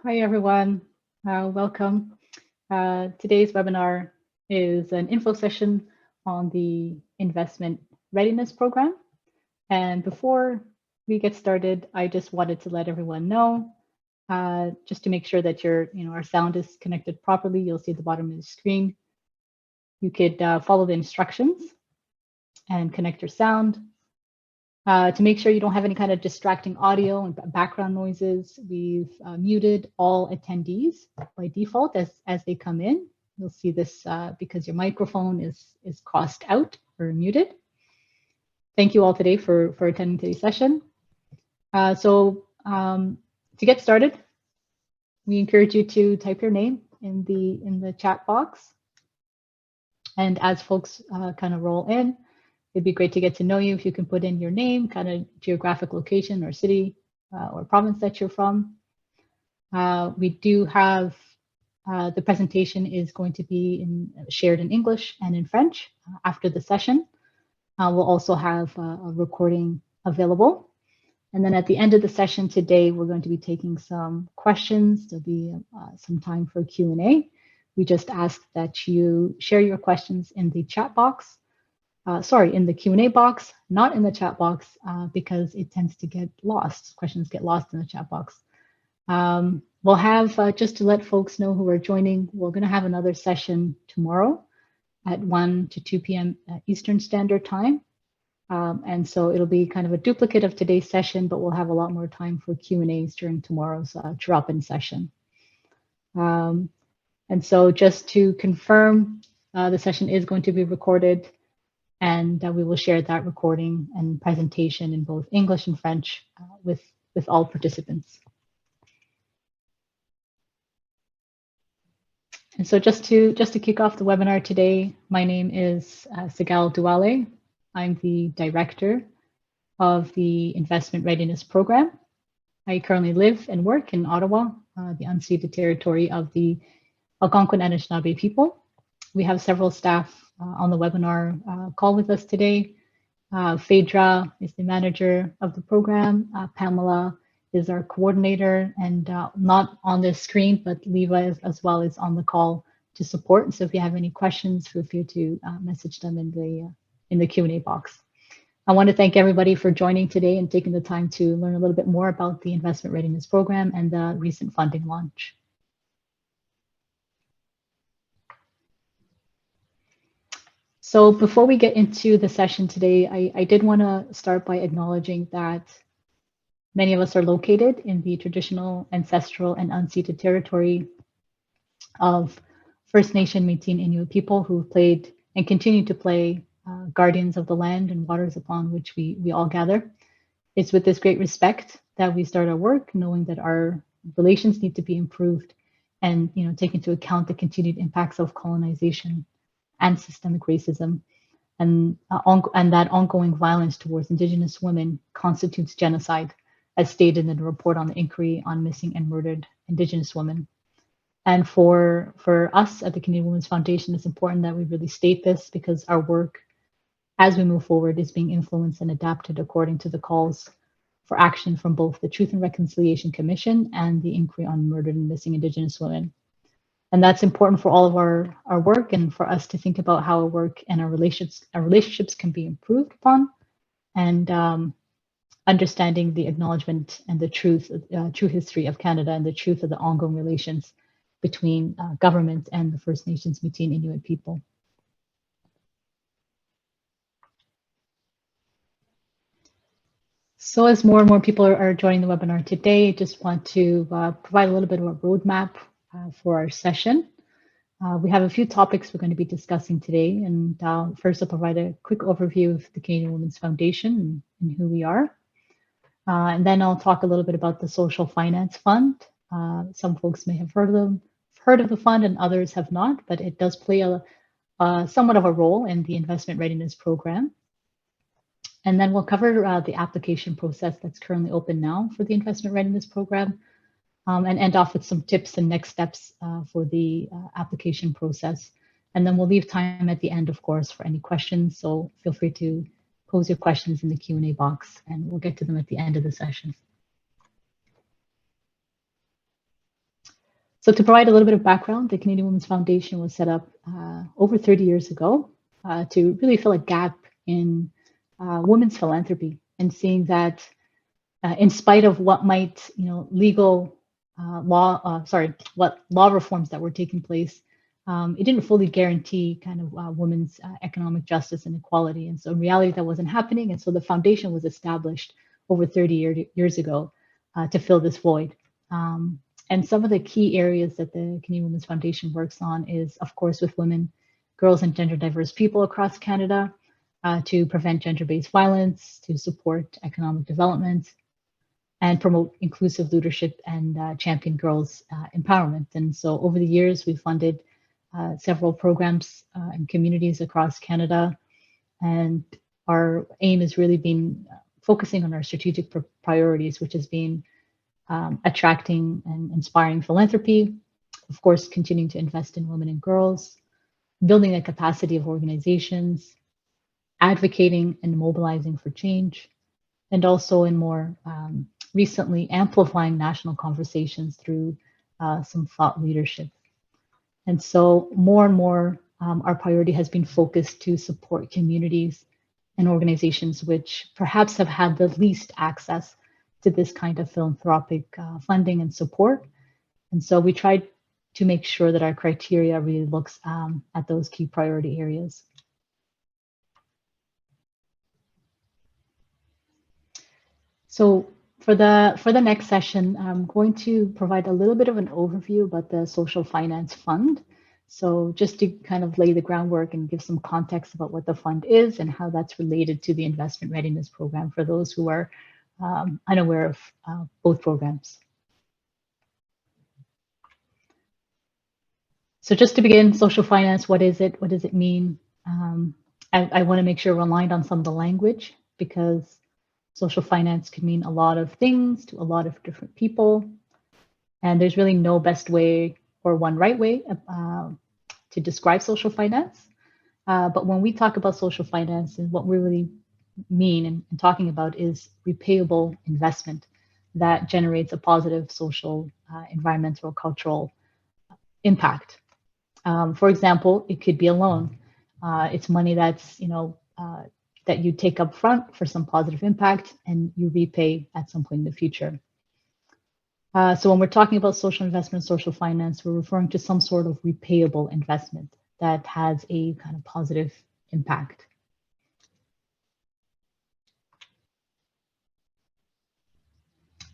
Hi, everyone. Welcome. Today's webinar is an info session on the Investment Readiness Program. And before we get started, I just wanted to let everyone know, just to make sure that our sound is connected properly. You'll see at the bottom of the screen. You could follow the instructions and connect your sound. To make sure you don't have any kind of distracting audio and background noises, we've muted all attendees by default as they come in. You'll see this because your microphone is crossed out or muted. Thank you all today for attending today's session. To get started, we encourage you to type your name in the chat box. And as folks kind of roll in, it'd be great to get to know you if you can put in your name, kind of geographic location or city or province that you're from. We do have the presentation is going to be shared in English and in French after the session. We'll also have a recording available. And then at the end of the session today, we're going to be taking some questions. There'll be some time for Q&A. We just ask that you share your questions in the chat box. In the Q&A box, not in the chat box, because it tends to get lost. Questions get lost in the chat box. We'll have, just to let folks know who are joining, we're going to have another session tomorrow at 1 to 2 p.m. Eastern Standard Time. And so it'll be kind of a duplicate of today's session, but we'll have a lot more time for Q&As during tomorrow's drop-in session. And so just to confirm, the session is going to be recorded. And we will share that recording and presentation in both English and French with all participants. And so just to kick off the webinar today, my name is Sigal Duale. I'm the director of the Investment Readiness Program. I currently live and work in Ottawa, the unceded territory of the Algonquin and Anishinaabe people. We have several staff on the webinar call with us today. Phaedra is the manager of the program. Pamela is our coordinator and not on the screen, but Leva as well is on the call to support. So if you have any questions, feel free to message them in the Q&A box. I want to thank everybody for joining today and taking the time to learn a little bit more about the Investment Readiness Program and the recent funding launch. So before we get into the session today, I did want to start by acknowledging that many of us are located in the traditional, ancestral, and unceded territory of First Nation, Métis, and Inuit people who have played and continue to play guardians of the land and waters upon which we all gather. It's with this great respect that we start our work, knowing that our relations need to be improved and take into account the continued impacts of colonization and systemic racism, and that ongoing violence towards Indigenous women constitutes genocide, as stated in the report on the inquiry on missing and murdered Indigenous women. And for us at the Canadian Women's Foundation, it's important that we really state this because our work, as we move forward, is being influenced and adapted according to the calls for action from both the Truth and Reconciliation Commission and the inquiry on murdered and missing Indigenous women. And that's important for all of our work and for us to think about how our work and our relationships can be improved upon, and understanding the acknowledgement and the true history of Canada and the truth of the ongoing relations between government and the First Nations, Métis, and Inuit people. So as more and more people are joining the webinar today, I just want to provide a little bit of a roadmap for our session. We have a few topics we're going to be discussing today, and first I'll provide a quick overview of the Canadian Women's Foundation and who we are. And then I'll talk a little bit about the Social Finance Fund. Some folks may have heard of the fund and others have not, but it does play somewhat of a role in the Investment Readiness Program. And then we'll cover the application process that's currently open now for the Investment Readiness Program, and end off with some tips and next steps for the application process. And then we'll leave time at the end, of course, for any questions. So feel free to pose your questions in the Q&A box, and we'll get to them at the end of the session. So to provide a little bit of background, the Canadian Women's Foundation was set up over 30 years ago to really fill a gap in women's philanthropy, and seeing that in spite of what might, legal what law reforms that were taking place, it didn't fully guarantee kind of women's economic justice and equality. And so in reality, that wasn't happening. And so the foundation was established over 30 years ago to fill this void. And some of the key areas that the Canadian Women's Foundation works on is, of course, with women, girls, and gender diverse people across Canada to prevent gender-based violence, to support economic development, and promote inclusive leadership and champion girls' empowerment. And so over the years, we've funded several programs in communities across Canada. And our aim has really been focusing on our strategic priorities, which has been attracting and inspiring philanthropy, of course, continuing to invest in women and girls, building the capacity of organizations, advocating and mobilizing for change, and also in more recently amplifying national conversations through some thought leadership. And so more and more, our priority has been focused to support communities and organizations which perhaps have had the least access to this kind of philanthropic funding and support. And so we tried to make sure that our criteria really looks at those key priority areas. So for the next session, I'm going to provide a little bit of an overview about the Social Finance Fund. So just to kind of lay the groundwork and give some context about what the fund is and how that's related to the Investment Readiness Program for those who are unaware of both programs. So just to begin, social finance, what is it? What does it mean? I want to make sure we're aligned on some of the language, because social finance can mean a lot of things to a lot of different people. And there's really no best way or one right way to describe social finance. But when we talk about social finance, and what we really mean and talking about is repayable investment that generates a positive social, environmental, cultural impact. For example, it could be a loan. It's money that's, that you take up front for some positive impact and you repay at some point in the future. So when we're talking about social investment, social finance, we're referring to some sort of repayable investment that has a kind of positive impact.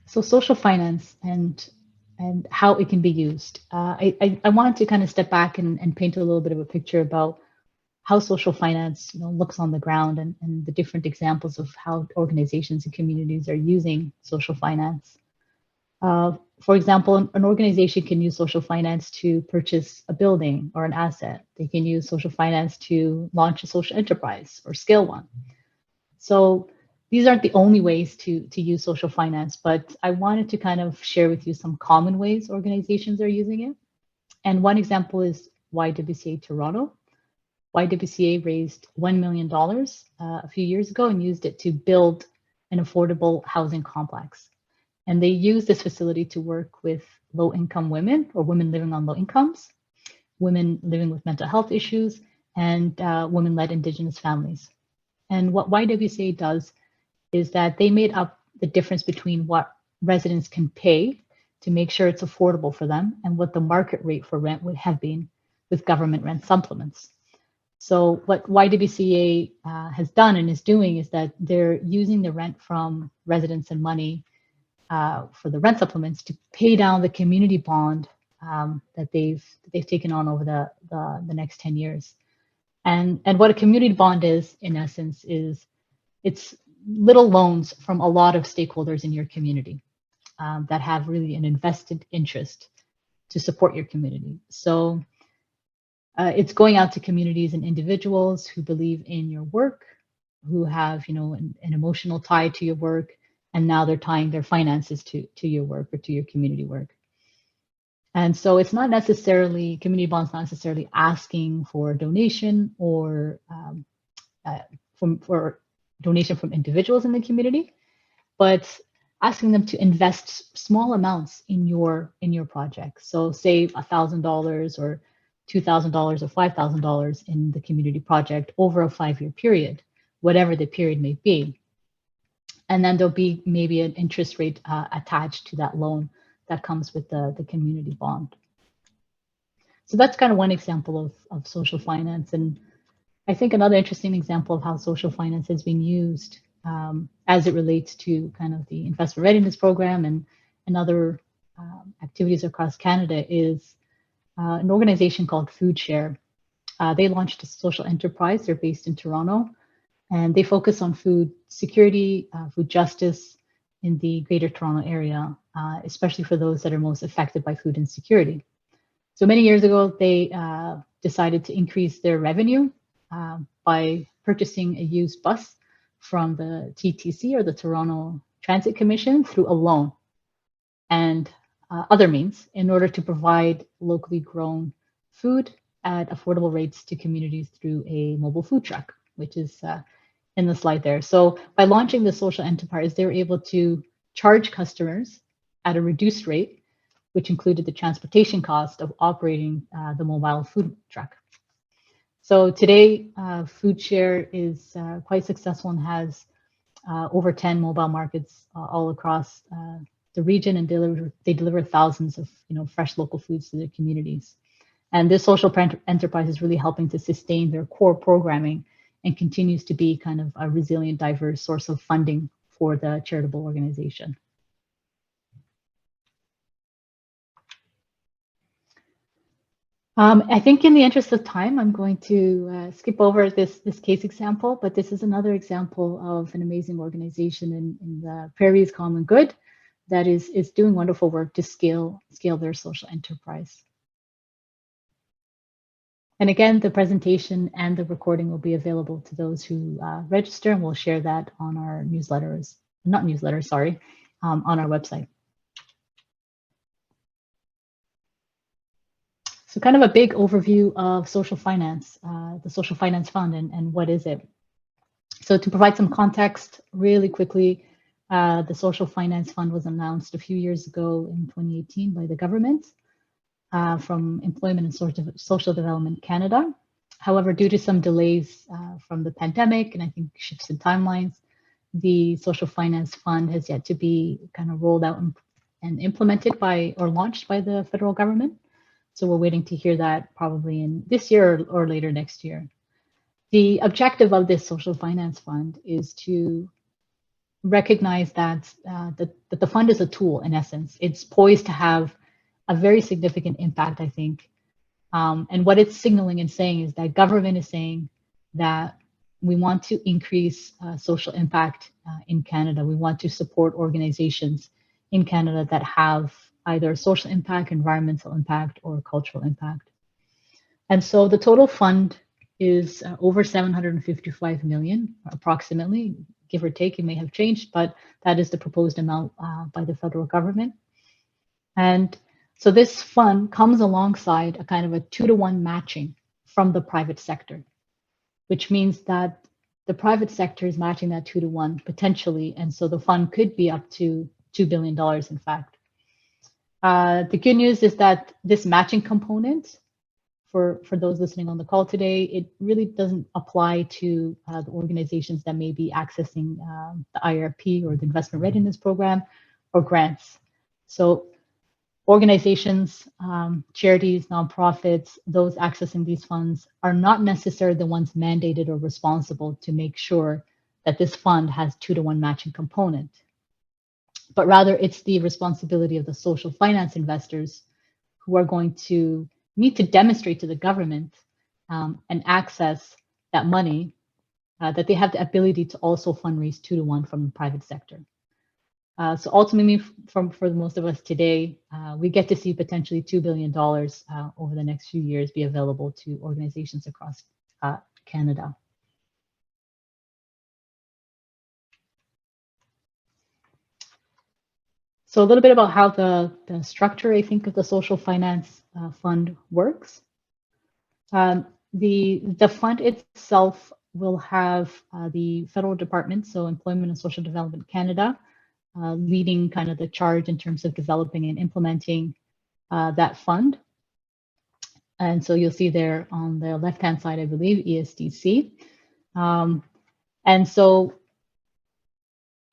So social finance and how it can be used. I wanted to kind of step back and paint a little bit of a picture about how social finance looks on the ground, and the different examples of how organizations and communities are using social finance. For example, an organization can use social finance to purchase a building or an asset. They can use social finance to launch a social enterprise or scale one. So these aren't the only ways to use social finance, but I wanted to kind of share with you some common ways organizations are using it. And one example is YWCA Toronto. YWCA raised $1 million a few years ago and used it to build an affordable housing complex. And they used this facility to work with low-income women, or women living on low incomes, women living with mental health issues, and women-led Indigenous families. And what YWCA does is that they made up the difference between what residents can pay to make sure it's affordable for them and what the market rate for rent would have been with government rent supplements. So what YWCA has done and is doing is that they're using the rent from residents and money for the rent supplements to pay down the community bond that they've taken on over the next 10 years. And what a community bond is, in essence, is it's little loans from a lot of stakeholders in your community that have really an invested interest to support your community. So it's going out to communities and individuals who believe in your work, who have an emotional tie to your work, and now they're tying their finances to your work or to your community work. And so it's not necessarily, community bonds not necessarily asking for a donation or for donation from individuals in the community, but asking them to invest small amounts in your project. So say $1,000 or $2,000 or $5,000 in the community project over a 5-year period, whatever the period may be. And then there'll be maybe an interest rate attached to that loan that comes with the community bond. So that's kind of one example of social finance. And I think another interesting example of how social finance has been used as it relates to kind of the investment readiness program and other activities across Canada is an organization called FoodShare. They launched a social enterprise. They're based in Toronto, and they focus on food security, food justice in the Greater Toronto area, especially for those that are most affected by food insecurity. So many years ago, they decided to increase their revenue by purchasing a used bus from the TTC, or the Toronto Transit Commission, through a loan and other means in order to provide locally grown food at affordable rates to communities through a mobile food truck, which is in the slide there. So by launching the social enterprise, they were able to charge customers at a reduced rate, which included the transportation cost of operating the mobile food truck. So today, FoodShare is quite successful and has over 10 mobile markets all across the region, and they deliver thousands of fresh local foods to their communities. And this social enterprise is really helping to sustain their core programming and continues to be kind of a resilient, diverse source of funding for the charitable organization. I think in the interest of time, I'm going to skip over this case example, but this is another example of an amazing organization in the Prairies Common Good that is doing wonderful work to scale their social enterprise. And again, the presentation and the recording will be available to those who register, and we'll share that on our newsletters, not newsletters, sorry, on our website. So kind of a big overview of social finance, the Social Finance Fund, and what is it? So to provide some context really quickly, the Social Finance Fund was announced a few years ago in 2018 by the government from Employment and Social Development Canada. However, due to some delays from the pandemic and I think shifts in timelines, the Social Finance Fund has yet to be kind of rolled out and implemented by or launched by the federal government. So we're waiting to hear that probably in this year or later next year. The objective of this Social Finance Fund is to recognize that, that the fund is a tool, in essence. It's poised to have a very significant impact, I think. And what it's signaling and saying is that government is saying that we want to increase social impact in Canada. We want to support organizations in Canada that have either social impact, environmental impact, or cultural impact. And so the total fund is over 755 million, approximately, give or take. It may have changed, but that is the proposed amount by the federal government. And so this fund comes alongside a kind of a 2-to-1 matching from the private sector, which means that the private sector is matching that 2-to-1 potentially. And so the fund could be up to $2 billion, in fact. The good news is that this matching component, for those listening on the call today, it really doesn't apply to the organizations that may be accessing the IRP or the Investment Readiness Program or grants. So organizations, charities, nonprofits, those accessing these funds are not necessarily the ones mandated or responsible to make sure that this fund has 2-to-1 matching component. But rather it's the responsibility of the social finance investors who are going to need to demonstrate to the government and access that money that they have the ability to also fundraise 2-to-1 from the private sector. So ultimately, for most of us today, we get to see potentially $2 billion over the next few years be available to organizations across Canada. So a little bit about how the structure, I think, of the Social Finance Fund works. The fund itself will have the federal department, so Employment and Social Development Canada, leading kind of the charge in terms of developing and implementing that fund. And so you'll see there on the left-hand side, I believe, ESDC. And so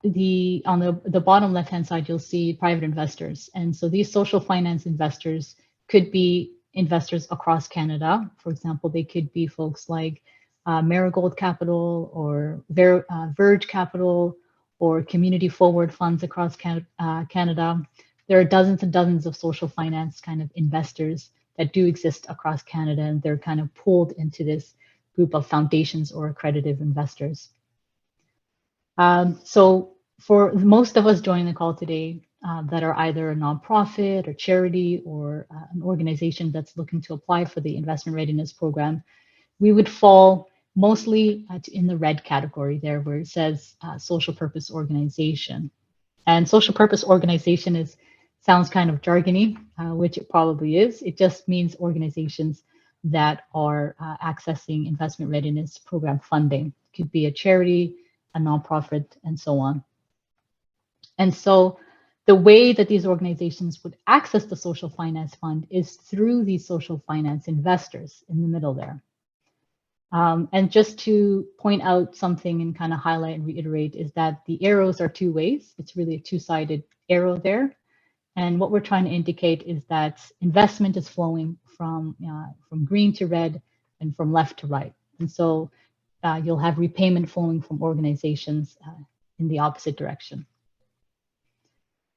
on the bottom left-hand side, you'll see private investors. And so these social finance investors could be investors across Canada. For example, they could be folks like Marigold Capital or Verge Capital or Community Forward Funds across Canada. There are dozens and dozens of social finance kind of investors that do exist across Canada, and they're kind of pulled into this group of foundations or accredited investors. So for most of us joining the call today that are either a nonprofit or charity or an organization that's looking to apply for the investment readiness program, we would fall mostly in the red category there where it says social purpose organization. And social purpose organization sounds kind of jargony, which it probably is. It just means organizations that are accessing investment readiness program funding. It could be a charity, a nonprofit, and so on. And so the way that these organizations would access the social finance fund is through these social finance investors in the middle there. And just to point out something and kind of highlight and reiterate is that the arrows are two ways. It's really a two-sided arrow there. And what we're trying to indicate is that investment is flowing from green to red and from left to right. And so you'll have repayment flowing from organizations in the opposite direction.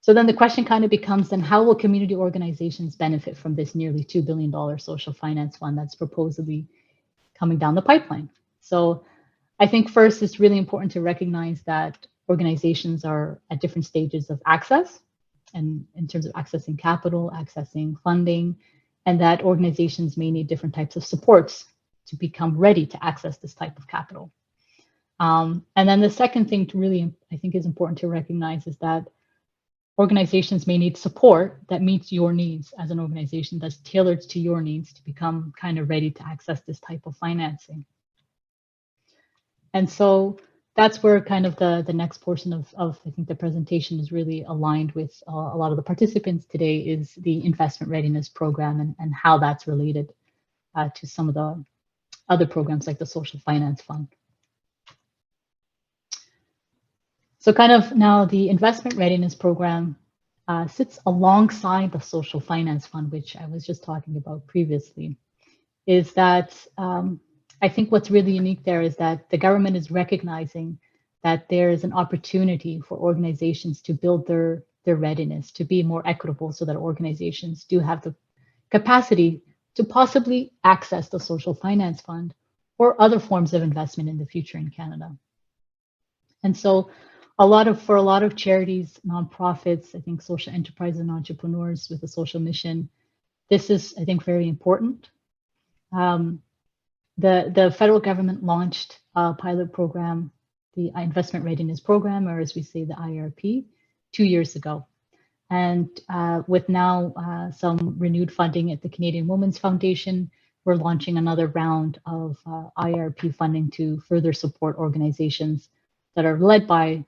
So then the question kind of becomes, then how will community organizations benefit from this nearly $2 billion social finance fund that's supposedly coming down the pipeline? So I think first it's really important to recognize that organizations are at different stages of access, and in terms of accessing capital, accessing funding, and that organizations may need different types of supports to become ready to access this type of capital. And then the second thing to really, I think, is important to recognize is that organizations may need support that meets your needs as an organization, that's tailored to your needs to become kind of ready to access this type of financing. And so that's where kind of the next portion of I think the presentation is really aligned with a lot of the participants today, is the investment readiness program and how that's related to some of the other programs like the Social Finance Fund. So kind of now the investment readiness program sits alongside the Social Finance Fund, which I was just talking about previously, is that I think what's really unique there is that the government is recognizing that there is an opportunity for organizations to build their readiness, to be more equitable, so that organizations do have the capacity to possibly access the Social Finance Fund or other forms of investment in the future in Canada. And so for a lot of charities, nonprofits, I think social enterprise and entrepreneurs with a social mission, this is, I think, very important. The federal government launched a pilot program, the Investment Readiness Program, or as we say, the IRP, 2 years ago. And with now some renewed funding at the Canadian Women's Foundation, we're launching another round of IRP funding to further support organizations that are led by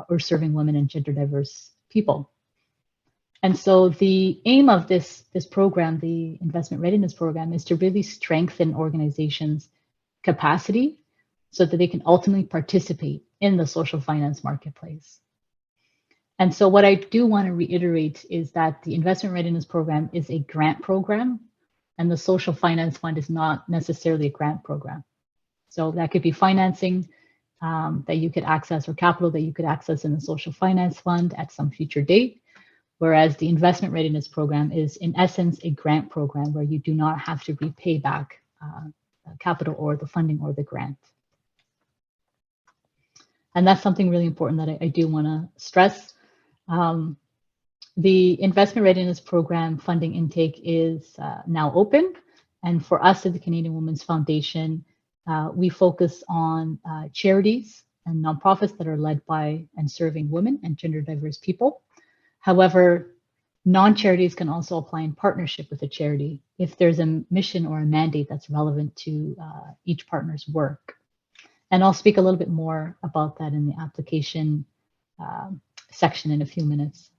or serving women and gender diverse people. And so the aim of this program, the Investment Readiness Program, is to really strengthen organizations' capacity so that they can ultimately participate in the social finance marketplace. And so what I do want to reiterate is that the Investment Readiness Program is a grant program, and the Social Finance Fund is not necessarily a grant program. So that could be financing that you could access, or capital that you could access in the Social Finance Fund at some future date, whereas the Investment Readiness Program is in essence a grant program where you do not have to repay back capital or the funding or the grant. And that's something really important that I do want to stress. The Investment Readiness Program funding intake is now open, and for us at the Canadian Women's Foundation, we focus on charities and nonprofits that are led by and serving women and gender diverse people. However, non-charities can also apply in partnership with a charity if there's a mission or a mandate that's relevant to each partner's work. And I'll speak a little bit more about that in the application section in a few minutes.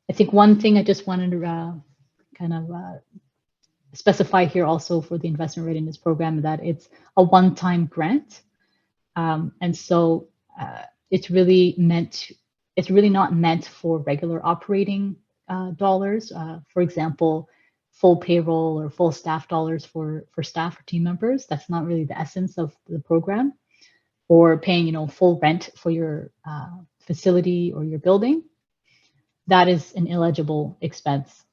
I think one thing I just wanted to specify here also for the investment readiness program, that it's a one-time grant. And so it's really not meant for regular operating dollars. For example, full payroll or full staff dollars for staff or team members. That's not really the essence of the program. Or paying, full rent for your facility or your building. That is an eligible expense.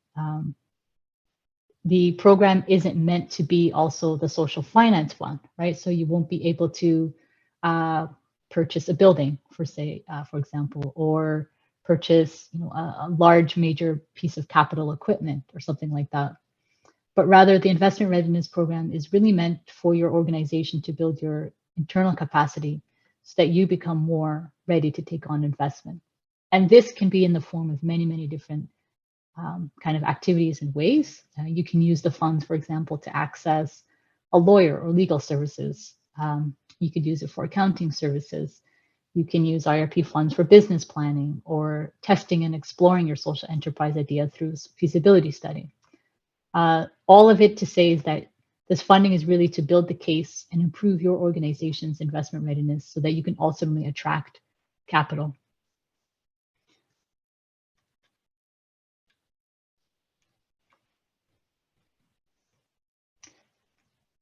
The program isn't meant to be also the social finance fund, right? So you won't be able to purchase a building, for example, or purchase a large major piece of capital equipment or something like that. But rather, the investment readiness program is really meant for your organization to build your internal capacity so that you become more ready to take on investment. And this can be in the form of many, many different kind of activities and ways. You can use the funds, for example, to access a lawyer or legal services. You could use it for accounting services. You can use IRP funds for business planning or testing and exploring your social enterprise idea through feasibility study. All of it to say is that this funding is really to build the case and improve your organization's investment readiness so that you can ultimately attract capital.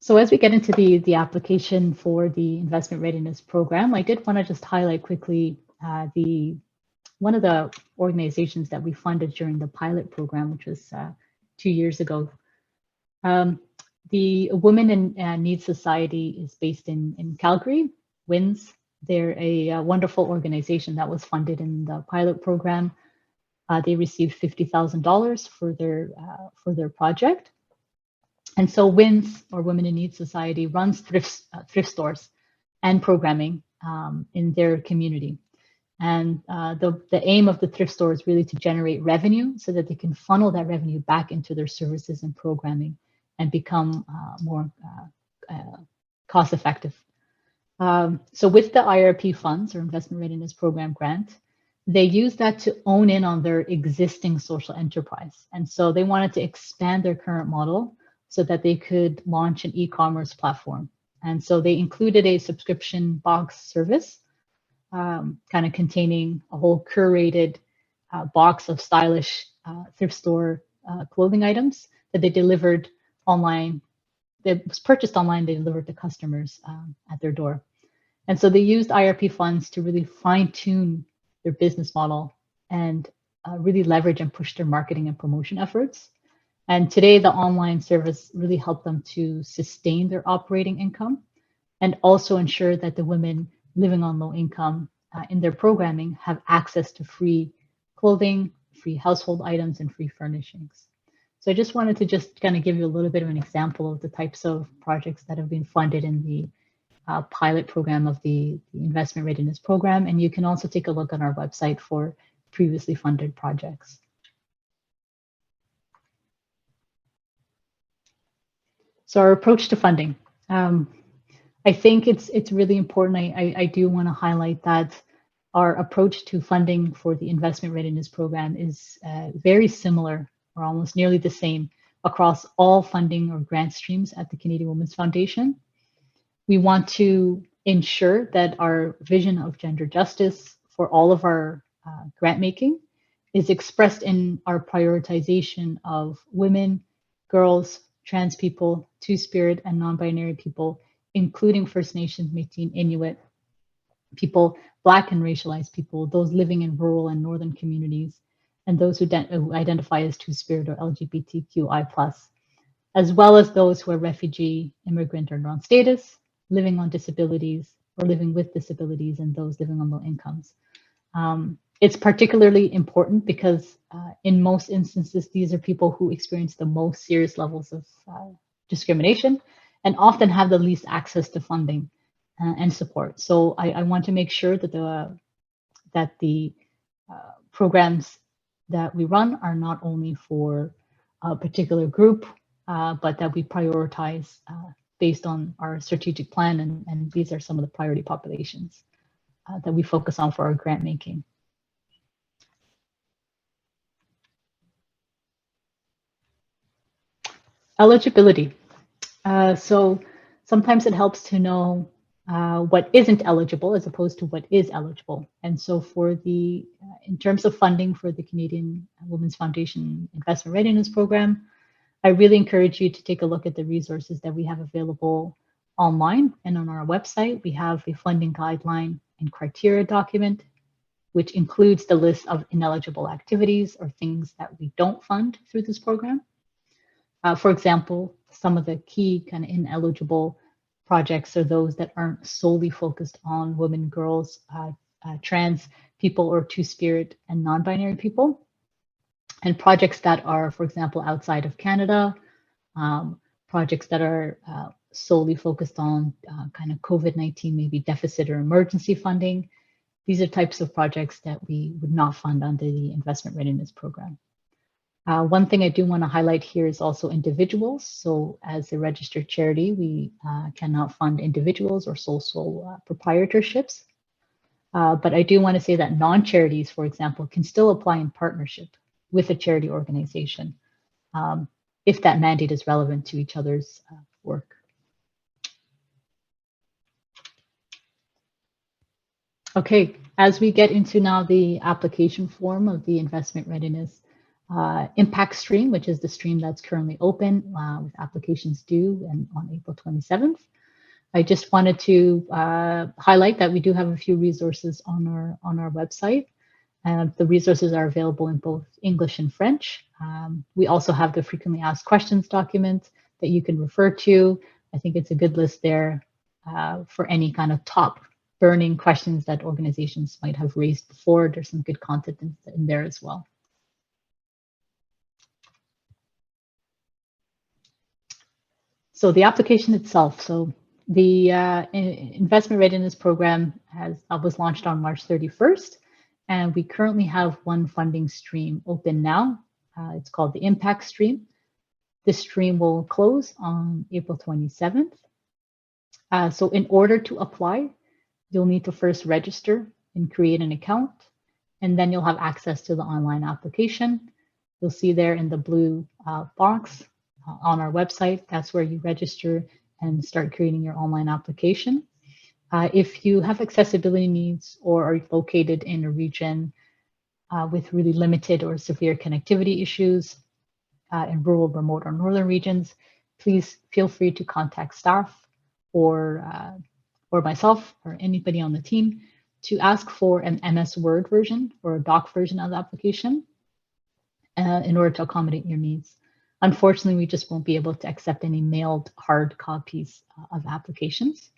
So as we get into the application for the investment readiness program, I did want to just highlight quickly one of the organizations that we funded during the pilot program, which was 2 years ago. The Women in Need Society is based in Calgary, WINS. They're a wonderful organization that was funded in the pilot program. They received $50,000 for their project. And so WINS, or Women in Need Society, runs thrift stores and programming in their community. And the aim of the thrift store is really to generate revenue so that they can funnel that revenue back into their services and programming and become more cost effective. So with the IRP funds, or Investment Readiness Program grant, they use that to own in on their existing social enterprise. And so they wanted to expand their current model so that they could launch an e-commerce platform. And so they included a subscription box service, kind of containing a whole curated box of stylish thrift store clothing items that they delivered online. That was purchased online, they delivered to customers at their door. And so they used IRP funds to really fine-tune their business model and really leverage and push their marketing and promotion efforts. And today, the online service really helped them to sustain their operating income and also ensure that the women living on low income in their programming have access to free clothing, free household items, and free furnishings. So I just wanted to just kind of give you a little bit of an example of the types of projects that have been funded in the pilot program of the Investment Readiness Program. And you can also take a look on our website for previously funded projects. So our approach to funding. I think it's really important. I do want to highlight that our approach to funding for the Investment Readiness Program is very similar, or almost nearly the same, across all funding or grant streams at the Canadian Women's Foundation. We want to ensure that our vision of gender justice for all of our grant making is expressed in our prioritization of women, girls, trans people, Two-Spirit, and non-binary people, including First Nations, Métis, Inuit people, Black and racialized people, those living in rural and northern communities, and those who identify as Two-Spirit or LGBTQI+, as well as those who are refugee, immigrant, or non-status, living on disabilities or living with disabilities, and those living on low incomes. It's particularly important because in most instances, these are people who experience the most serious levels of discrimination and often have the least access to funding and support. So I want to make sure that the programs that we run are not only for a particular group, but that we prioritize based on our strategic plan, and these are some of the priority populations that we focus on for our grant making. Eligibility. So sometimes it helps to know what isn't eligible as opposed to what is eligible. And so for the, in terms of funding for the Canadian Women's Foundation Investment Readiness Program, I really encourage you to take a look at the resources that we have available online and on our website. We have a funding guideline and criteria document, which includes the list of ineligible activities or things that we don't fund through this program. For example, some of the key kind of ineligible projects are those that aren't solely focused on women, girls, trans people, or two-spirit and non-binary people. And projects that are, for example, outside of Canada, projects that are solely focused on kind of COVID-19, maybe deficit or emergency funding. These are types of projects that we would not fund under the Investment Readiness Program. One thing I do want to highlight here is also individuals. So as a registered charity, we cannot fund individuals or sole proprietorships. But I do want to say that non-charities, for example, can still apply in partnership with a charity organization if that mandate is relevant to each other's work. Okay, as we get into now the application form of the investment readiness impact stream, which is the stream that's currently open with applications due and on April 27th. I just wanted to highlight that we do have a few resources on our website. The resources are available in both English and French. We also have the frequently asked questions document that you can refer to. I think it's a good list there for any kind of top burning questions that organizations might have raised before. There's some good content in there as well. So the application itself. So the Investment Readiness Program was launched on March 31st, and we currently have one funding stream open now. It's called the Impact Stream. This stream will close on April 27th. So in order to apply, you'll need to first register and create an account, and then you'll have access to the online application. You'll see there in the blue box on our website, that's where you register and start creating your online application. If you have accessibility needs or are located in a region with really limited or severe connectivity issues in rural, remote, or northern regions, please feel free to contact staff or myself or anybody on the team to ask for an MS Word version or a doc version of the application in order to accommodate your needs. Unfortunately, we just won't be able to accept any mailed hard copies of applications.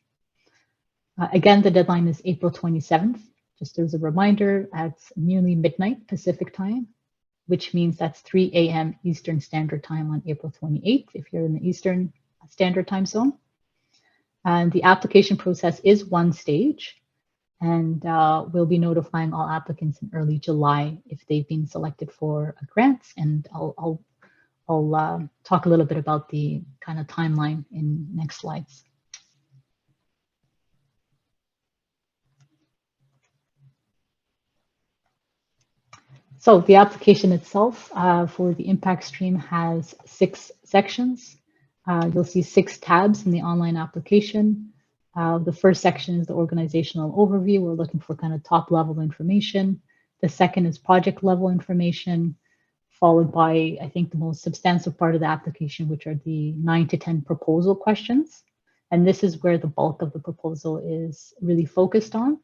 Again, the deadline is April 27th. Just as a reminder, it's nearly midnight Pacific time, which means that's 3 a.m. Eastern Standard Time on April 28th, if you're in the Eastern Standard Time Zone. And the application process is one stage, and we'll be notifying all applicants in early July if they've been selected for grants. And I'll talk a little bit about the kind of timeline in next slides. So the application itself for the impact stream has 6 sections. You'll see 6 tabs in the online application. The first section is the organizational overview. We're looking for kind of top level information. The second is project level information, followed by, I think, the most substantive part of the application, which are the 9 to 10 proposal questions. And this is where the bulk of the proposal is really focused on.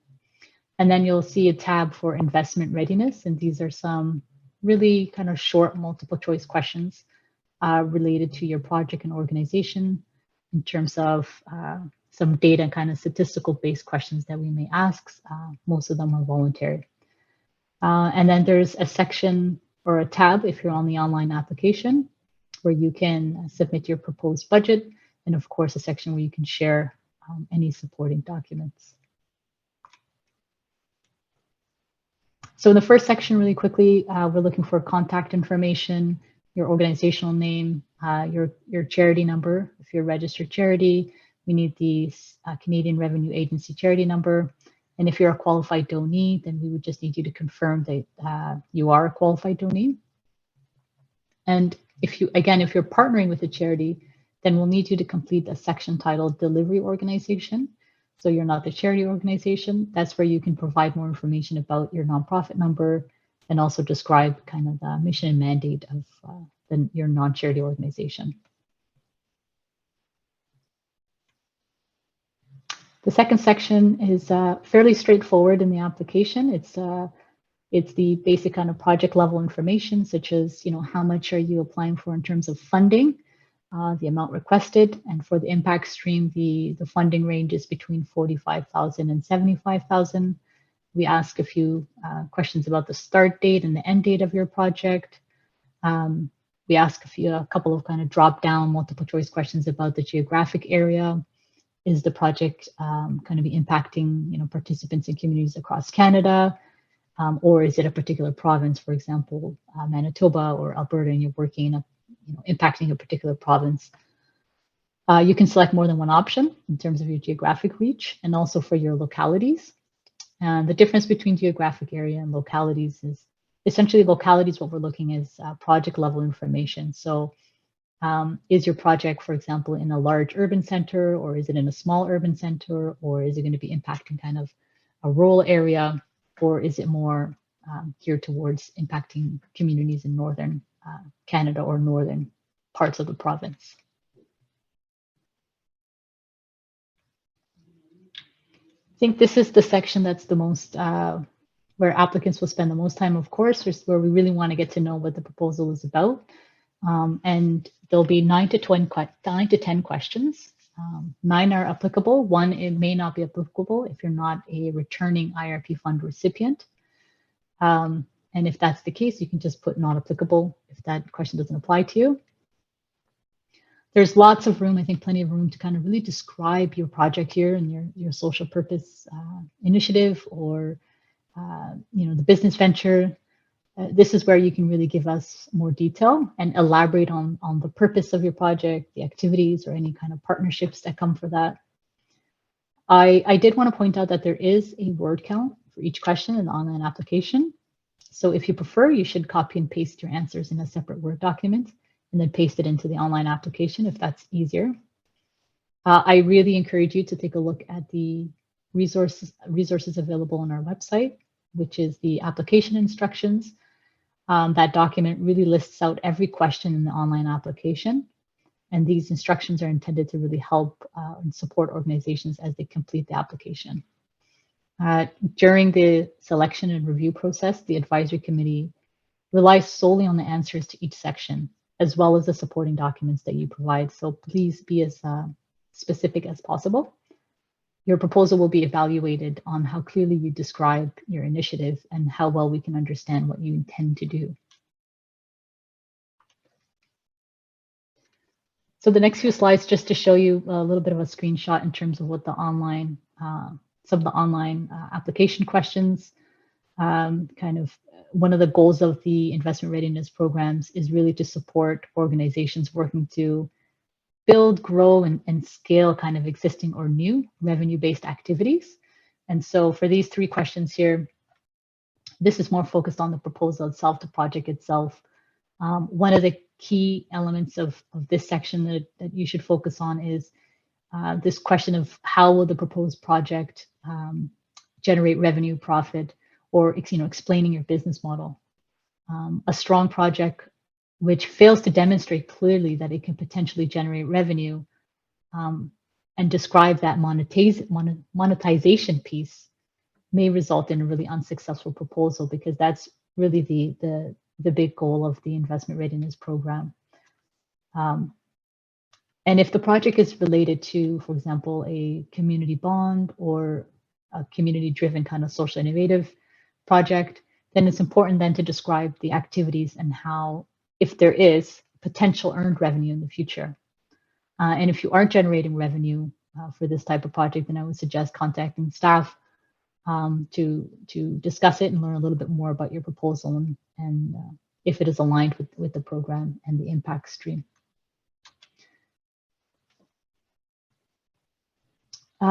And then you'll see a tab for investment readiness. And these are some really kind of short multiple choice questions related to your project and organization in terms of some data and kind of statistical based questions that we may ask. Most of them are voluntary. And then there's a section or a tab if you're on the online application where you can submit your proposed budget. And of course, a section where you can share any supporting documents. So in the first section, really quickly, we're looking for contact information, your organizational name, your charity number. If you're a registered charity, we need the Canadian Revenue Agency charity number. And if you're a qualified donee, then we would just need you to confirm that you are a qualified donee. And If you're partnering with a charity, then we'll need you to complete a section titled Delivery Organization. So you're not the charity organization. That's where you can provide more information about your nonprofit number and also describe kind of the mission and mandate of your non-charity organization. The second section is fairly straightforward in the application. It's the basic kind of project level information, such as, how much are you applying for in terms of funding, the amount requested, and for the impact stream, the funding range is between 45,000 and 75,000. We ask a few questions about the start date and the end date of your project. We ask a couple of kind of drop-down multiple choice questions about the geographic area. Is the project going to be impacting, participants in communities across Canada? Or is it a particular province, for example, Manitoba or Alberta, and you're working in impacting a particular province? You can select more than one option in terms of your geographic reach and also for your localities. And the difference between geographic area and localities is essentially localities, what we're looking is project level information. So is your project, for example, in a large urban center, or is it in a small urban center, or is it going to be impacting kind of a rural area, or is it more geared towards impacting communities in northern Canada or northern parts of the province? I think this is the section that's the most, where applicants will spend the most time, of course, where we really want to get to know what the proposal is about. And there'll be 9 to 10 questions. 9 are applicable. 1, it may not be applicable if you're not a returning IRP fund recipient. And if that's the case, you can just put not applicable if that question doesn't apply to you. There's lots of room, I think plenty of room to kind of really describe your project here and your social purpose initiative or the business venture. This is where you can really give us more detail and elaborate on the purpose of your project, the activities, or any kind of partnerships that come for that. I did want to point out that there is a word count for each question in the online application. So if you prefer, you should copy and paste your answers in a separate Word document and then paste it into the online application if that's easier. I really encourage you to take a look at the resources available on our website, which is the application instructions. That document really lists out every question in the online application. And these instructions are intended to really help and support organizations as they complete the application. During the selection and review process, the advisory committee relies solely on the answers to each section, as well as the supporting documents that you provide. So please be as specific as possible. Your proposal will be evaluated on how clearly you describe your initiative and how well we can understand what you intend to do. So the next few slides, just to show you a little bit of a screenshot in terms of what the online, some of the online application questions. Kind of one of the goals of the investment readiness programs is really to support organizations working to build, grow, and scale kind of existing or new revenue-based activities. And so for these 3 questions here, this is more focused on the proposal itself, the project itself. One of the key elements of this section that you should focus on is this question of how will the proposed project generate revenue, profit, or explaining your business model. A strong project which fails to demonstrate clearly that it can potentially generate revenue and describe that monetization piece may result in a really unsuccessful proposal, because that's really the big goal of the investment readiness program. And if the project is related to, for example, a community bond or a community-driven kind of social innovative project, then it's important then to describe the activities and how, if there is potential earned revenue in the future. And if you aren't generating revenue for this type of project, then I would suggest contacting staff to discuss it and learn a little bit more about your proposal and if it is aligned with the program and the impact stream.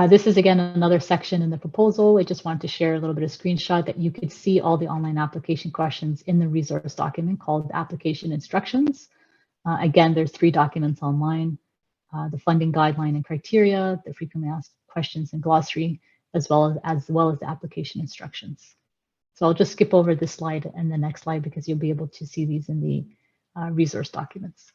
This is, again, another section in the proposal. I just wanted to share a little bit of screenshot that you could see all the online application questions in the resource document called Application Instructions. Again, there's 3 documents online, the funding guideline and criteria, the frequently asked questions and glossary, as well as the application instructions. So I'll just skip over this slide and the next slide because you'll be able to see these in the resource documents.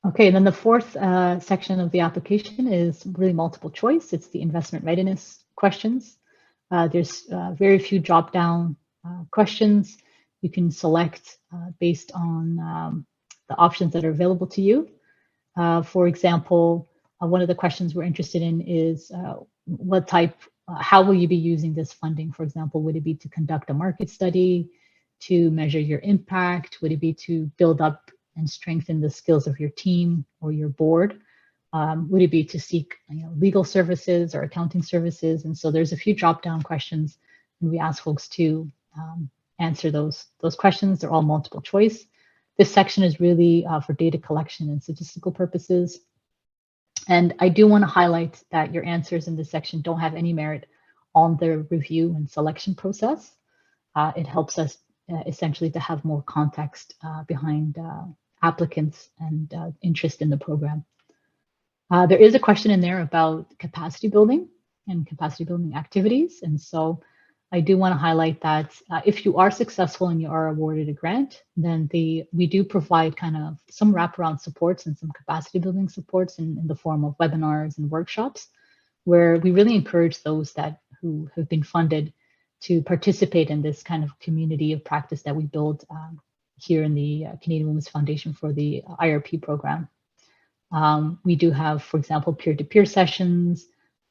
Okay, and then the 4th section of the application is really multiple choice. It's the investment readiness questions. There's very few drop-down questions. You can select based on the options that are available to you. For example, one of the questions we're interested in is what type, how will you be using this funding? For example, would it be to conduct a market study, to measure your impact? Would it be to build up and strengthen the skills of your team or your board? Would it be to seek legal services or accounting services? And so there's a few drop-down questions, and we ask folks to answer those questions. They're all multiple choice. This section is really for data collection and statistical purposes. And I do want to highlight that your answers in this section don't have any merit on the review and selection process. It helps us essentially to have more context behind applicants and interest in the program. There is a question in there about capacity building and capacity building activities. And so I do want to highlight that if you are successful and you are awarded a grant, then we do provide kind of some wraparound supports and some capacity building supports in the form of webinars and workshops, where we really encourage those who have been funded to participate in this kind of community of practice that we build here in the Canadian Women's Foundation for the IRP program. We do have, for example, peer-to-peer sessions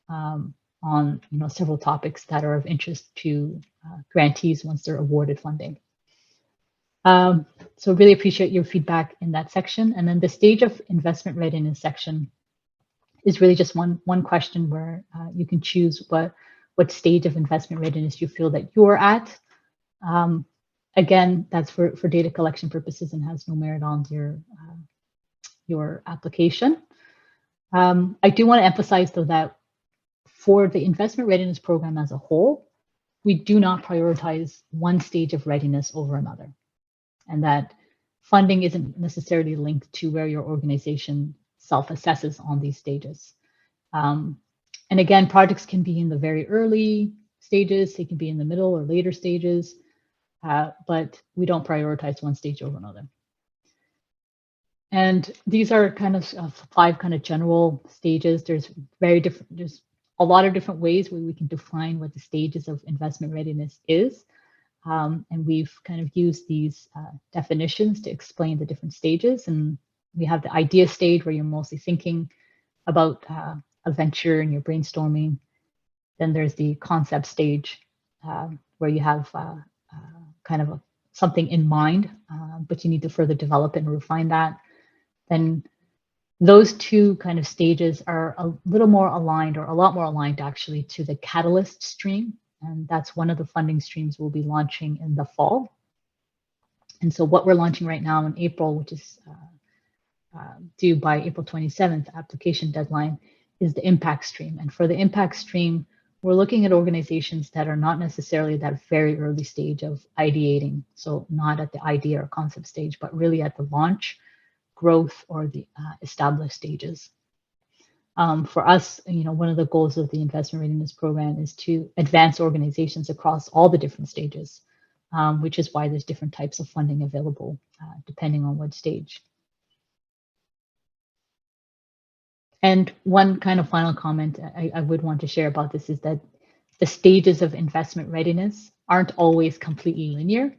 on several topics that are of interest to grantees once they're awarded funding. So really appreciate your feedback in that section. And then the stage of investment readiness section is really just one question where you can choose what stage of investment readiness you feel that you're at. Again, that's for data collection purposes and has no merit on your application. I do want to emphasize, though, that for the investment readiness program as a whole, we do not prioritize one stage of readiness over another, and that funding isn't necessarily linked to where your organization self-assesses on these stages. And again, projects can be in the very early stages, they can be in the middle or later stages, but we don't prioritize one stage over another. And these are kind of 5 kind of general stages. There's a lot of different ways where we can define what the stages of investment readiness is. And we've kind of used these definitions to explain the different stages. And we have the idea stage where you're mostly thinking about a venture and you're brainstorming. Then there's the concept stage where you have kind of something in mind, but you need to further develop it and refine that. Then those 2 kind of stages are a little more aligned, or a lot more aligned actually, to the catalyst stream. And that's one of the funding streams we'll be launching in the fall. And so what we're launching right now in April, which is due by April 27th, application deadline, is the impact stream. And for the impact stream, we're looking at organizations that are not necessarily that very early stage of ideating. So not at the idea or concept stage, but really at the launch, growth, or the established stages. For us, one of the goals of the investment readiness program is to advance organizations across all the different stages, which is why there's different types of funding available depending on what stage. And one kind of final comment I would want to share about this is that the stages of investment readiness aren't always completely linear.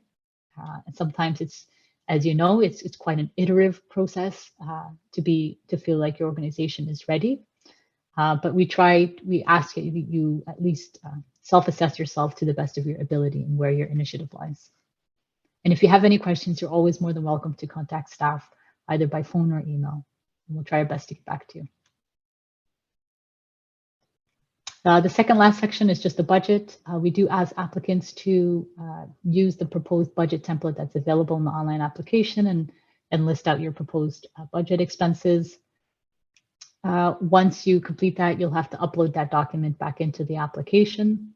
And sometimes it's, as you know, it's quite an iterative process to feel like your organization is ready. But we ask you at least self-assess yourself to the best of your ability and where your initiative lies. And if you have any questions, you're always more than welcome to contact staff either by phone or email, and we'll try our best to get back to you. The second last section is just the budget. We do ask applicants to use the proposed budget template that's available in the online application and list out your proposed budget expenses. Once you complete that, you'll have to upload that document back into the application.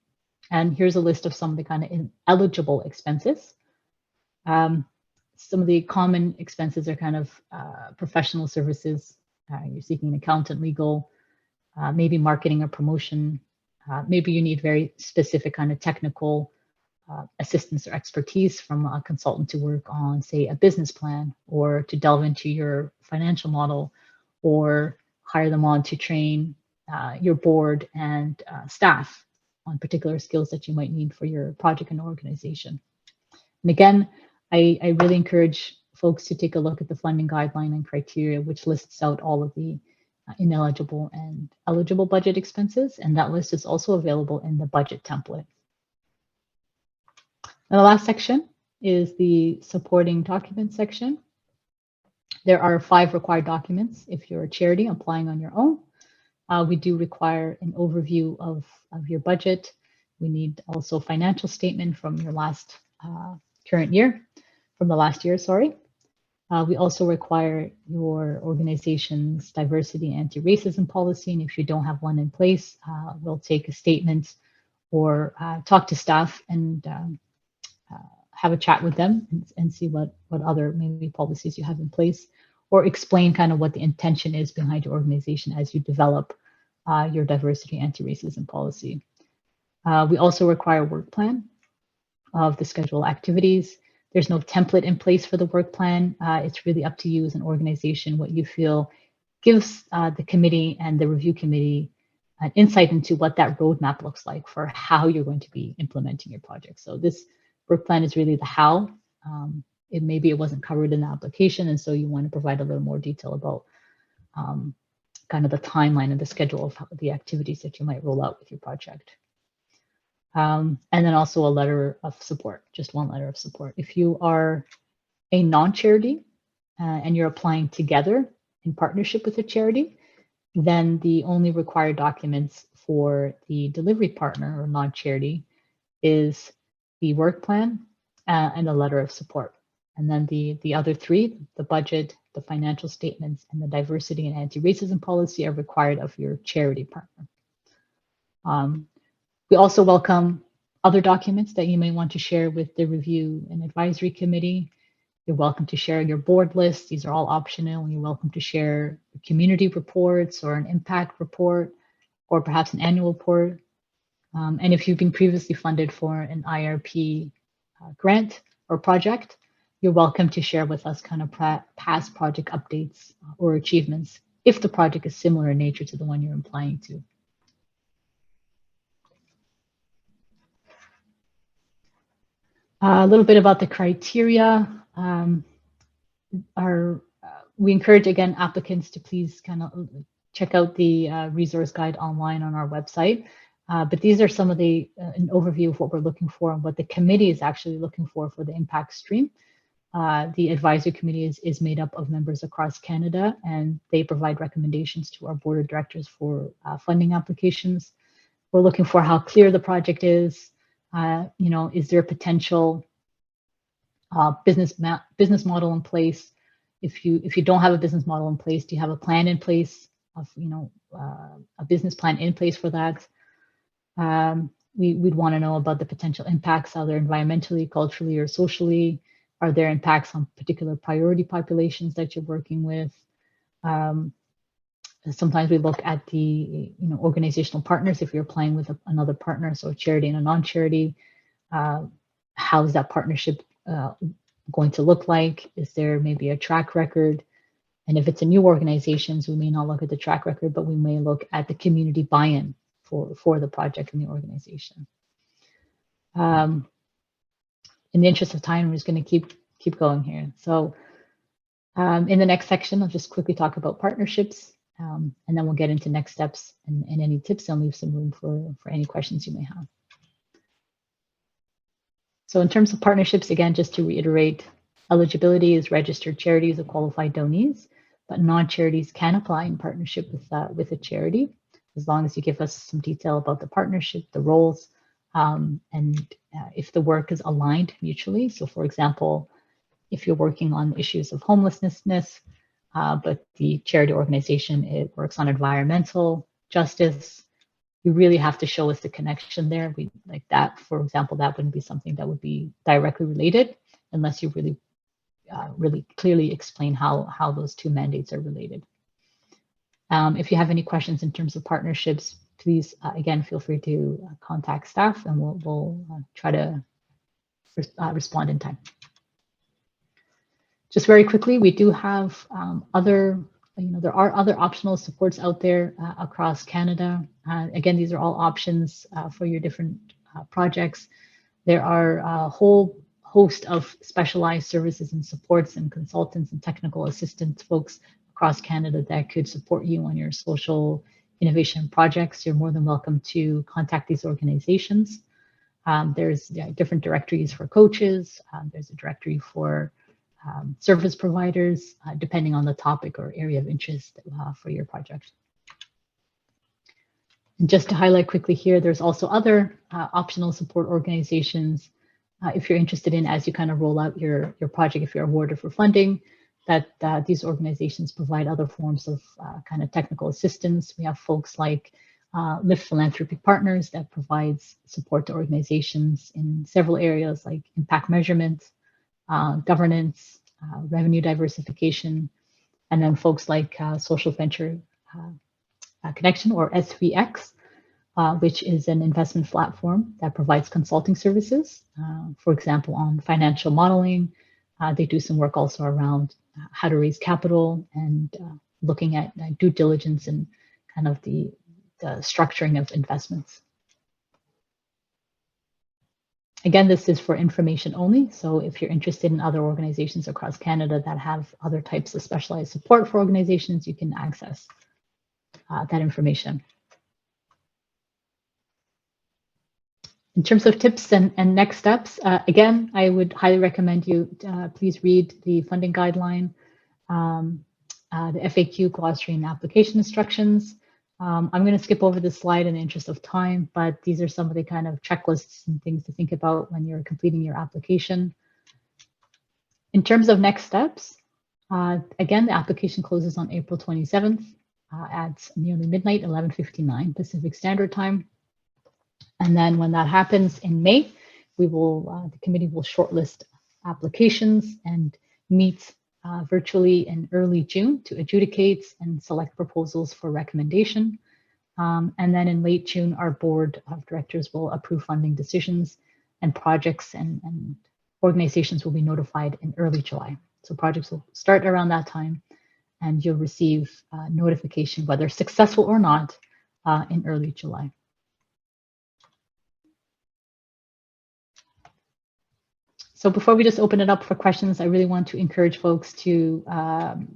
And here's a list of some of the kind of eligible expenses. Some of the common expenses are kind of professional services. You're seeking an accountant, legal, maybe marketing or promotion. Maybe you need very specific kind of technical assistance or expertise from a consultant to work on, say, a business plan, or to delve into your financial model, or hire them on to train your board and staff on particular skills that you might need for your project and organization. And again, I really encourage folks to take a look at the funding guideline and criteria, which lists out all of the ineligible and eligible budget expenses. And that list is also available in the budget template. Now, the last section is the supporting documents section. There are 5 required documents if you're a charity applying on your own. We do require an overview of your budget. We need also a financial statement from your last current year, from the last year, sorry. We also require your organization's diversity and anti-racism policy. And if you don't have one in place, we'll take a statement or talk to staff and have a chat with them and see what other maybe policies you have in place, or explain kind of what the intention is behind your organization as you develop your diversity anti-racism policy. We also require a work plan of the scheduled activities. There's no template in place for the work plan. It's really up to you as an organization what you feel gives the committee and the review committee an insight into what that roadmap looks like for how you're going to be implementing your project. So this work plan is really the how. Maybe it wasn't covered in the application, and so you want to provide a little more detail about kind of the timeline and the schedule of the activities that you might roll out with your project. And then also a letter of support, just one letter of support. If you are a non-charity and you're applying together in partnership with a charity, then the only required documents for the delivery partner or non-charity is the work plan and a letter of support. And then the other 3, the budget, the financial statements, and the diversity and anti-racism policy are required of your charity partner. We also welcome other documents that you may want to share with the review and advisory committee. You're welcome to share your board list. These are all optional. You're welcome to share community reports or an impact report, or perhaps an annual report. And if you've been previously funded for an IRP grant or project, you're welcome to share with us kind of past project updates or achievements if the project is similar in nature to the one you're applying to. A little bit about the criteria. We encourage, again, applicants to please kind of check out the resource guide online on our website. But these are some of an overview of what we're looking for and what the committee is actually looking for the impact stream. The advisory committee is made up of members across Canada, and they provide recommendations to our board of directors for funding applications. We're looking for how clear the project is. Is there a potential business model in place? If you don't have a business model in place, do you have a plan in place of a business plan in place for that? We'd want to know about the potential impacts, either environmentally, culturally, or socially. Are there impacts on particular priority populations that you're working with? Sometimes we look at the organizational partners if you're applying with another partner, so a charity and a non-charity. How is that partnership going to look like? Is there maybe a track record? And if it's a new organization, we may not look at the track record, but we may look at the community buy-in for the project and the organization. In the interest of time, we're just going to keep going here. So in the next section, I'll just quickly talk about partnerships, and then we'll get into next steps and any tips, and leave some room for any questions you may have. So in terms of partnerships, again, just to reiterate, eligibility is registered charities or qualified donees, but non-charities can apply in partnership with a charity, as long as you give us some detail about the partnership, the roles, and if the work is aligned mutually. So for example, if you're working on issues of homelessness, but the charity organization, it works on environmental justice, you really have to show us the connection there. We like that, for example, that wouldn't be something that would be directly related unless you really, really clearly explain how those two mandates are related. If you have any questions in terms of partnerships, please, again, feel free to contact staff and we'll try to respond in time. Just very quickly, we do have there are other optional supports out there across Canada. Again, these are all options for your different projects. There are a whole host of specialized services and supports and consultants and technical assistance folks across Canada that could support you on your social innovation projects. You're more than welcome to contact these organizations. There's different directories for coaches. There's a directory for service providers, depending on the topic or area of interest for your project. And just to highlight quickly here, there's also other optional support organizations if you're interested in, as you kind of roll out your project, if you're awarded for funding, that these organizations provide other forms of kind of technical assistance. We have folks like Lift Philanthropic Partners that provides support to organizations in several areas like impact measurement, governance, revenue diversification, and then folks like Social Venture Connection, or SVX, which is an investment platform that provides consulting services, for example, on financial modeling. They do some work also around how to raise capital and looking at due diligence and kind of the structuring of investments. Again, this is for information only. So if you're interested in other organizations across Canada that have other types of specialized support for organizations, you can access that information. In terms of tips and next steps, again, I would highly recommend you please read the funding guideline, the FAQ, glossary, and application instructions. I'm going to skip over this slide in the interest of time, but these are some of the kind of checklists and things to think about when you're completing your application. In terms of next steps, again, the application closes on April 27th at nearly midnight, 11:59 Pacific Standard Time. And then when that happens in May, we will, the committee will shortlist applications and meet virtually in early June to adjudicate and select proposals for recommendation. And then in late June, our board of directors will approve funding decisions, and projects and organizations will be notified in early July. So projects will start around that time, and you'll receive notification whether successful or not in early July. So before we just open it up for questions, I really want to encourage folks to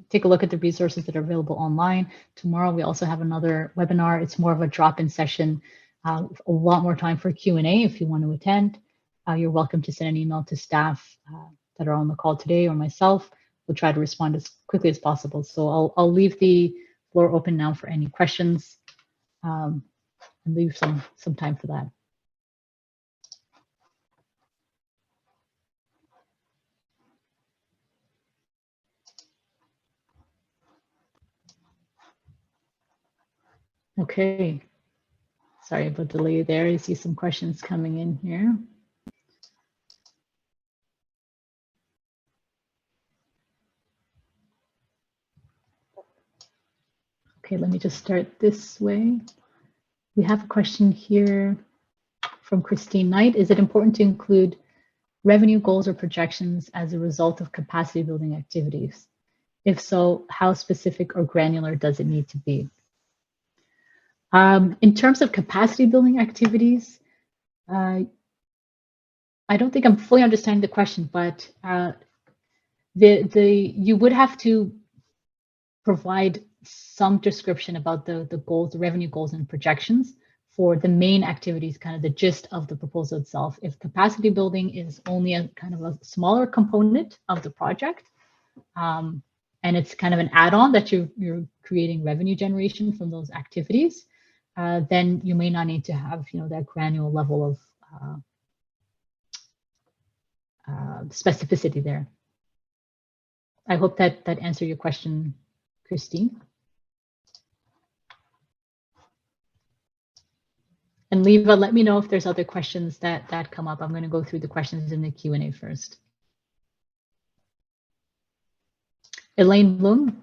take a look at the resources that are available online. Tomorrow, we also have another webinar. It's more of a drop-in session, a lot more time for Q&A if you want to attend. You're welcome to send an email to staff that are on the call today or myself. We'll try to respond as quickly as possible. So I'll leave the floor open now for any questions and leave some time for that. Okay, sorry about the delay there. I see some questions coming in here. Okay, let me just start this way. We have a question here from Christine Knight. Is it important to include revenue goals or projections as a result of capacity building activities? If so, how specific or granular does it need to be? In terms of capacity building activities, I don't think I'm fully understanding the question, but you would have to provide some description about the goals, the revenue goals and projections for the main activities, kind of the gist of the proposal itself. If capacity building is only a kind of a smaller component of the project, and it's kind of an add-on that you're creating revenue generation from those activities, then you may not need to have that granular level of specificity there. I hope that answered your question, Christine. And Leva, let me know if there's other questions that come up. I'm going to go through the questions in the Q&A first. Elaine Bloom,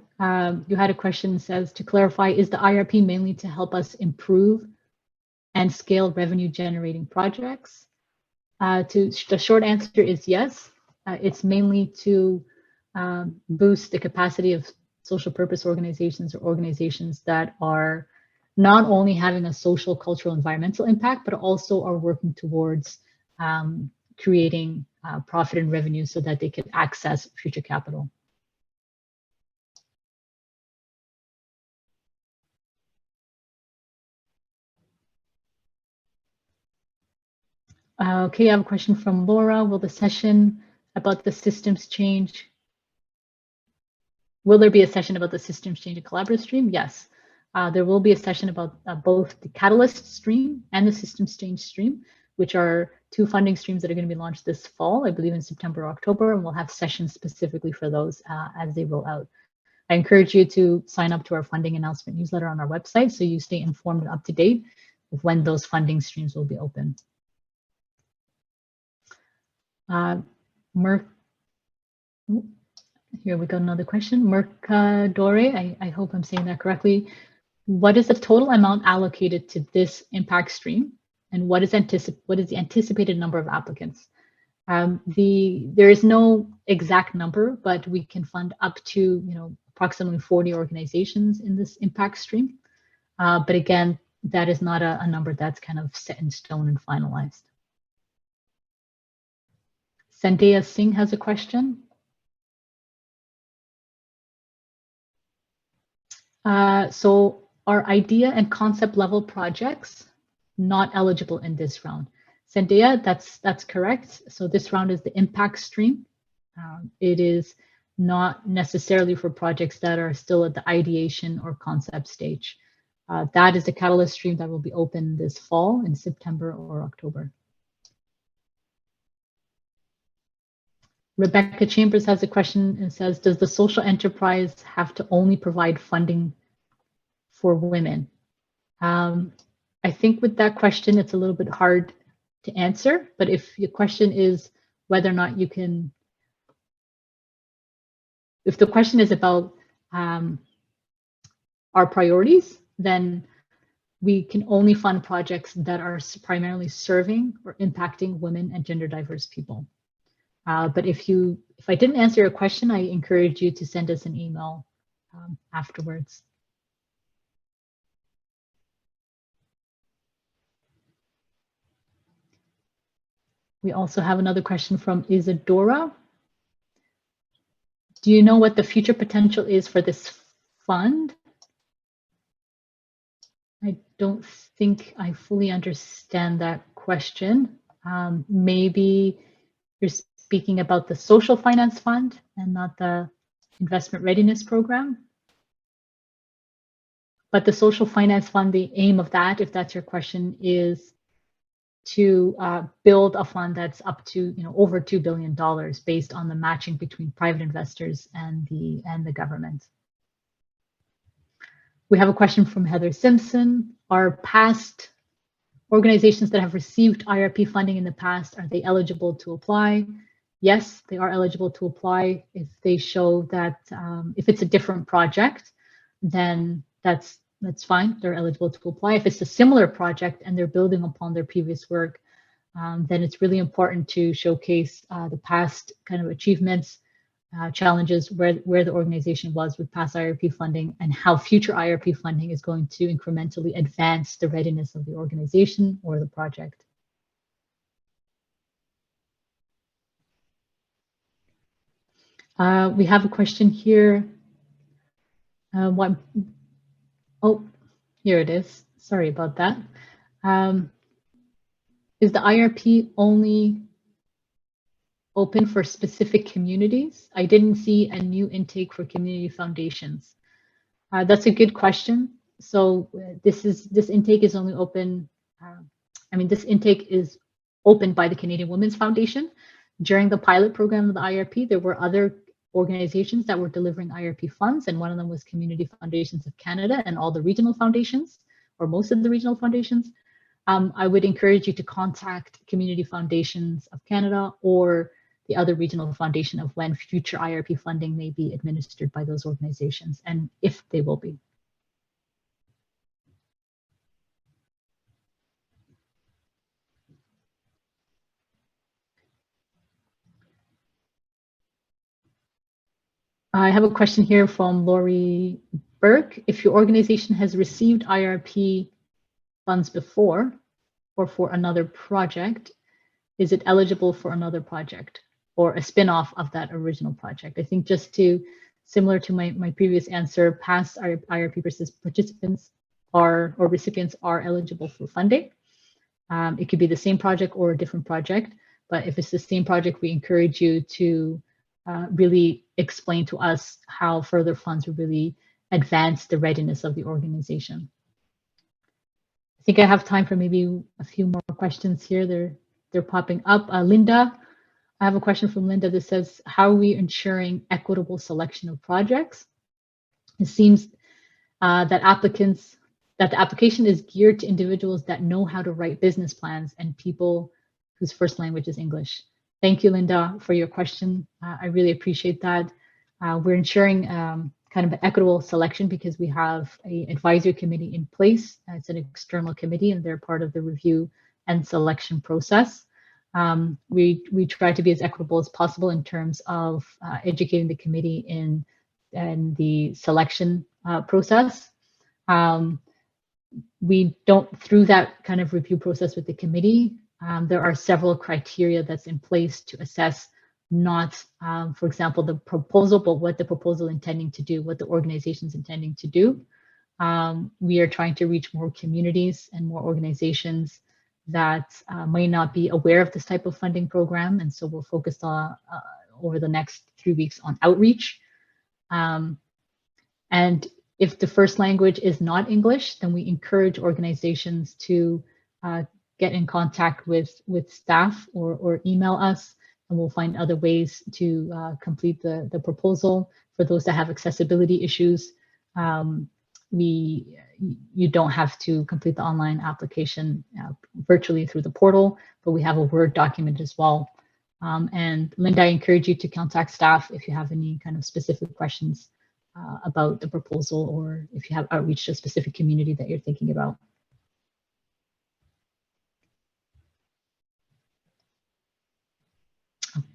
you had a question, says, to clarify, is the IRP mainly to help us improve and scale revenue generating projects? The short answer is yes. It's mainly to boost the capacity of social purpose organizations or organizations that are not only having a social, cultural, environmental impact, but also are working towards creating profit and revenue so that they can access future capital. Okay, I have a question from Laura. Will the session about the systems change? Will there be a session about the systems change and collaborative stream? Yes. There will be a session about both the catalyst stream and the systems change stream, which are two funding streams that are going to be launched this fall, I believe in September or October, and we'll have sessions specifically for those as they roll out. I encourage you to sign up to our funding announcement newsletter on our website so you stay informed and up to date with when those funding streams will be open. Here we go, another question. Mercadore, I hope I'm saying that correctly. What is the total amount allocated to this impact stream, and what is the anticipated number of applicants? There is no exact number, but we can fund up to approximately 40 organizations in this impact stream. But again, that is not a number that's kind of set in stone and finalized. Sandeya Singh has a question. So are idea and concept level projects not eligible in this round? Sandeya, that's correct. So this round is the impact stream. It is not necessarily for projects that are still at the ideation or concept stage. That is the catalyst stream that will be open this fall in September or October. Rebecca Chambers has a question and says, does the social enterprise have to only provide funding for women? I think with that question, it's a little bit hard to answer, but if your question is whether or not you can, if the question is about our priorities, then we can only fund projects that are primarily serving or impacting women and gender diverse people. But if I didn't answer your question, I encourage you to send us an email afterwards. We also have another question from Isadora. Do you know what the future potential is for this fund? I don't think I fully understand that question. Maybe you're speaking about the social finance fund and not the investment readiness program. But the social finance fund, the aim of that, if that's your question, is to build a fund that's up to over $2 billion based on the matching between private investors and the government. We have a question from Heather Simpson. Are past organizations that have received IRP funding in the past, are they eligible to apply? Yes, they are eligible to apply if they show that if it's a different project, then that's fine. They're eligible to apply. If it's a similar project and they're building upon their previous work, then it's really important to showcase the past kind of achievements, challenges, where the organization was with past IRP funding, and how future IRP funding is going to incrementally advance the readiness of the organization or the project. We have a question here. Oh, here it is. Sorry about that. Is the IRP only open for specific communities? I didn't see a new intake for community foundations. That's a good question. So this intake is only open. This intake is opened by the Canadian Women's Foundation. During the pilot program of the IRP, there were other organizations that were delivering IRP funds, and one of them was Community Foundations of Canada and all the regional foundations, or most of the regional foundations. I would encourage you to contact Community Foundations of Canada or the other regional foundation of when future IRP funding may be administered by those organizations and if they will be. I have a question here from Lori Burke. If your organization has received IRP funds before or for another project, is it eligible for another project or a spin-off of that original project? I think just to, similar to my previous answer, past IRP participants are, or recipients are eligible for funding. It could be the same project or a different project, but if it's the same project, we encourage you to really explain to us how further funds will really advance the readiness of the organization. I think I have time for maybe a few more questions here. They're popping up. Linda, I have a question from Linda that says, how are we ensuring equitable selection of projects? It seems that the application is geared to individuals that know how to write business plans and people whose first language is English. Thank you, Linda, for your question. I really appreciate that. We're ensuring kind of an equitable selection because we have an advisory committee in place. It's an external committee and they're part of the review and selection process. We try to be as equitable as possible in terms of educating the committee in the selection process. We don't, through that kind of review process with the committee, there are several criteria that's in place to assess not, for example, the proposal, but what the proposal intending to do, what the organization's intending to do. We are trying to reach more communities and more organizations that may not be aware of this type of funding program. And so we're focused on, over the next 3 weeks on outreach. And if the first language is not English, then we encourage organizations to get in contact with staff or email us, and we'll find other ways to complete the proposal. For those that have accessibility issues, you don't have to complete the online application virtually through the portal, but we have a Word document as well. And Linda, I encourage you to contact staff if you have any kind of specific questions about the proposal, or if you have outreach to a specific community that you're thinking about.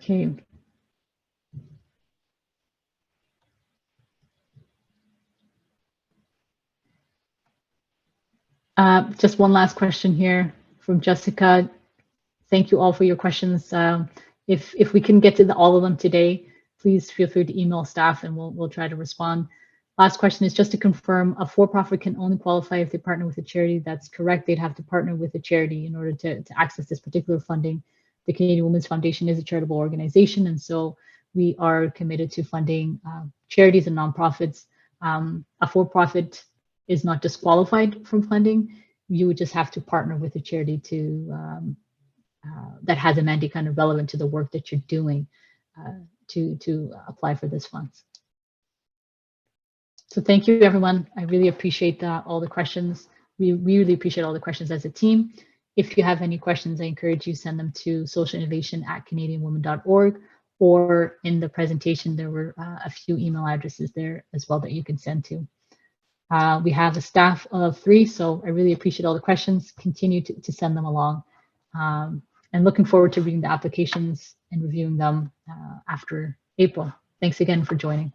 Okay. Just one last question here from Jessica. Thank you all for your questions. If we can get to all of them today, please feel free to email staff and we'll try to respond. Last question is just to confirm, a for-profit can only qualify if they partner with a charity. That's correct. They'd have to partner with a charity in order to access this particular funding. The Canadian Women's Foundation is a charitable organization, and so we are committed to funding charities and nonprofits. A for-profit is not disqualified from funding. You would just have to partner with a charity to that has a mandate kind of relevant to the work that you're doing to apply for this funds. So thank you, everyone. I really appreciate all the questions. We really appreciate all the questions as a team. If you have any questions, I encourage you send them to socialinnovation@canadianwomen.org, or in the presentation, there were a few email addresses there as well that you can send to. We have a staff of 3, so I really appreciate all the questions. Continue to send them along. And looking forward to reading the applications and reviewing them after April. Thanks again for joining.